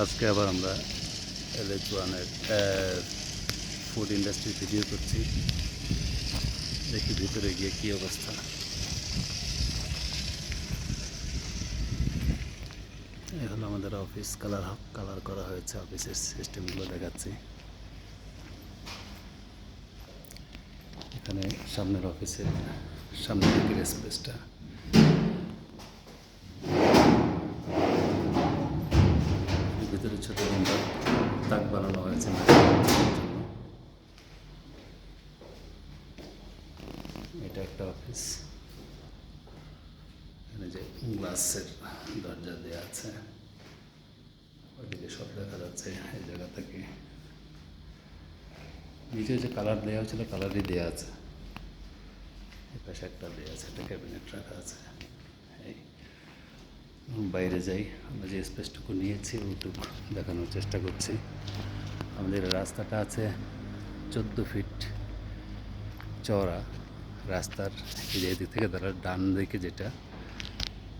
আজকে আবার আমরা এলেকট্রনের ফুড ইন্ডাস্ট্রির ভিডিও করছি। দেখি ভিতরে গিয়ে কী অবস্থা। এই হলো আমাদের অফিস, কালার করা হয়েছে। অফিসের সিস্টেমগুলো দেখাচ্ছি। এখানে সামনের অফিসের সামনের দিকের স্পেসটা, ভিতরে ছোট সুন্দর তাক বানানো হয়েছে এটা একটা অফিস। এখানে যে গ্লাসের দরজা দেওয়া আছে, ওইদিকে সব দেখা যাচ্ছে। এই জায়গা থেকে নিচে যে কালার দেওয়া হয়েছিল কালারই দেওয়া আছে। এই পাশে একটা দেওয়া আছে, একটা ক্যাবিনেট রাখা আছে। এই বাইরে যাই, আমরা যে স্পেসটুকু নিয়েছি ওইটুকু দেখানোর চেষ্টা করছি। আমাদের রাস্তাটা আছে 14 ফিট চওড়া। রাস্তার এই যে এদিক থেকে তারা ডান দিকে যেটা,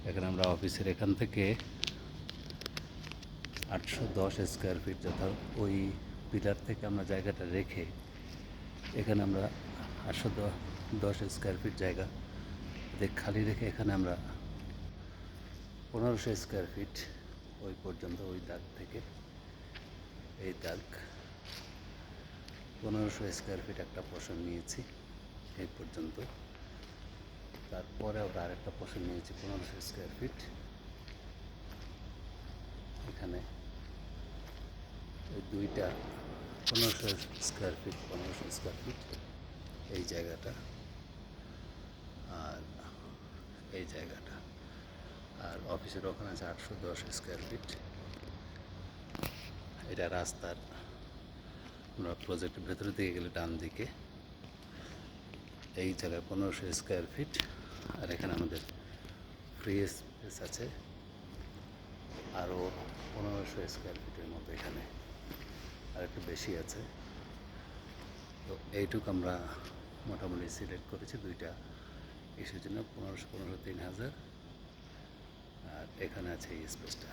এখানে আমরা অফিসের এখান থেকে 810 স্কোয়ার ফিট, যথা ওই পিলার থেকে আমরা জায়গাটা রেখে এখানে আমরা 810 স্কোয়ার ফিট জায়গা খালি রেখে এখানে আমরা 1500 স্কোয়ার ফিট ওই পর্যন্ত, ওই দাগ থেকে এই দাগ 1500 স্কোয়ার ফিট একটা পোর্শন নিয়েছি এই পর্যন্ত। তারপরে আমরা আরেকটা পোর্শন নিয়েছি 1500 স্কোয়ার ফিট। এখানে এই দুইটা 1500 স্কোয়ার ফিট, 1500 স্কোয়ার ফিট এই জায়গাটা আর এই জায়গাটা। আর অফিসের ওখানে আছে 810 স্কোয়ার ফিট। এটা রাস্তার, আমরা প্রজেক্টের ভেতরে দিকে গেলে ডান দিকে এই জায়গায় 1500 স্কোয়ার ফিট। আর এখানে আমাদের ফ্রি স্পেস আছে আরও 1500 স্কোয়ার ফিটের মতো, এখানে আর একটু বেশি আছে। তো এইটুকু আমরা মোটামুটি সিলেক্ট করেছি দুইটা ইস্যুর জন্য, 1500 1500 3000। আর এখানে আছে এই স্পেসটা।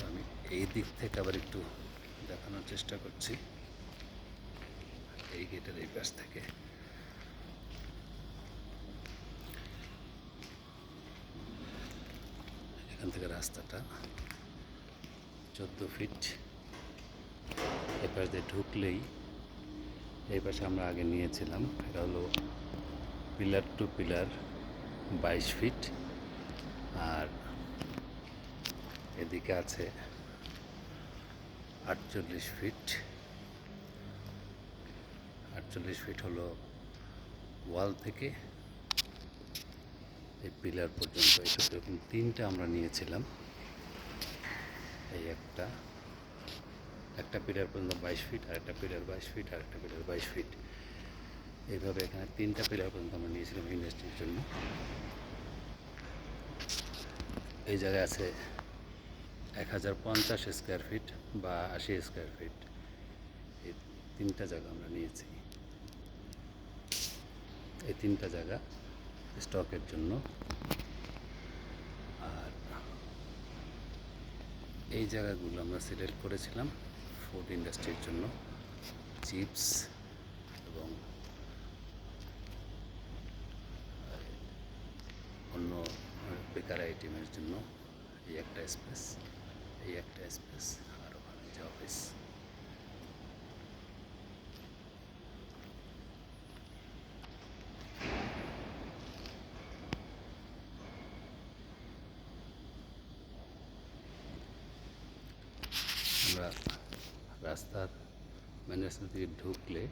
আমি এই দিক থেকে আবার একটু দেখানোর চেষ্টা করছি। এই গেটের এই পাশ থেকে এখান থেকে রাস্তাটা 14 ফিট। এই পাশ দিয়ে ঢুকলেই এই পাশে আমরা আগে নিয়েছিলাম, এটা হলো পিলার টু পিলার 22 ফিট। আর এদিকে আছে 48 ফিট। 48 ফিট হলো ওয়াল থেকে এই পিলার পর্যন্ত। এইটুকু এরকম তিনটা আমরা নিয়েছিলাম। এই একটা পিলার পর্যন্ত 22 ফিট, আর একটা পিলার 22 ফিট, আর একটা পিলার 22 ফিট। এইভাবে এখানে তিনটা পিলার পর্যন্ত আমরা নিয়েছিলাম ইন্ডাস্ট্রির জন্য। এই জায়গায় আছে 1050 স্কোয়ার ফিট বা 80 স্কোয়ার ফিট। এই তিনটা জায়গা আমরা নিয়েছি, এই তিনটা জায়গা স্টকের জন্য। আর এই জায়গাগুলো আমরা সিলেক্ট করেছিলাম ফুড ইন্ডাস্ট্রির জন্য, চিপস এবং অন্য বেকার আইটেমের জন্য। এই একটা স্পেস, এই একটা স্পেস, আর ওখানে যে অফিস। আমরা রাস্তার মেন রাস্তা থেকে ঢুকলে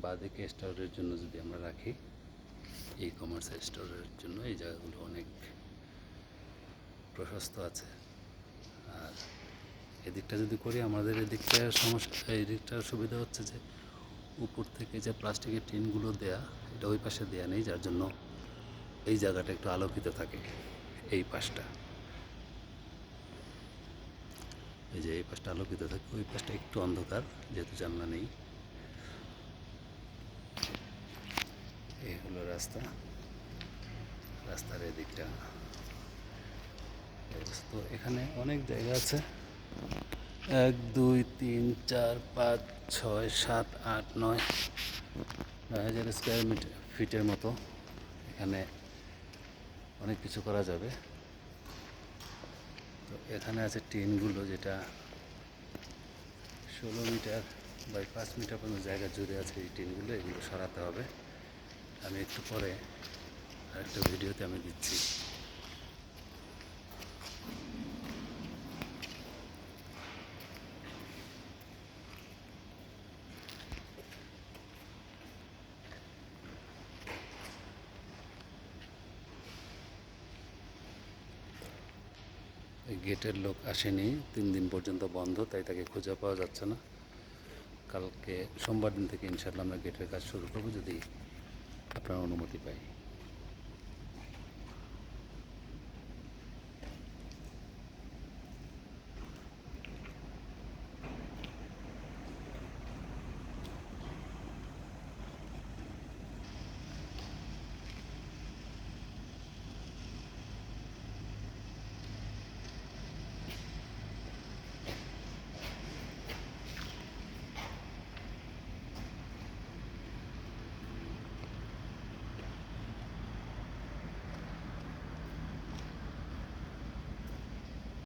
বাঁদিকে স্টোরের জন্য যদি আমরা রাখি, ই কমার্স স্টোরের জন্য এই জায়গাগুলো অনেক প্রশস্ত আছে। আর এদিকটা যদি করি, আমাদের এদিকটার সমস্যা, এই দিকটার সুবিধা হচ্ছে যে উপর থেকে যে প্লাস্টিকের টিনগুলো দেয়া, এটা ওই পাশে দেয়া নেই, যার জন্য এই জায়গাটা একটু আলোকিত থাকে। এই পাশটা, এই যে এই পাশটা আলোকিত থাকে, ওই পাশটা একটু অন্ধকার যেহেতু জানলা নেই। এই হলো রাস্তা, রাস্তার এদিকটা। তো এখানে অনেক জায়গা আছে, 1 2 3 4 5 6 7 8 9 9,000 স্কোয়ার ফিটের মতো এখানে অনেক কিছু করা যাবে। তো এখানে আছে টিনগুলো, যেটা 16 মিটার বাই 5 মিটার পর্যন্ত জায়গা জুড়ে আছে। এই টিনগুলো, এগুলো সরাতে হবে। আমি একটু পরে আরেকটা ভিডিওতে আমি দিচ্ছি। এই গেটের লোক আসেনি, 3 দিন পর্যন্ত বন্ধ, তাই তাকে খুঁজে পাওয়া যাচ্ছে না। কালকে সোমবার দিন থেকে ইনশাআল্লাহ আমরা গেটের কাজ শুরু করব, যদি আপনার অনুমতি পাই।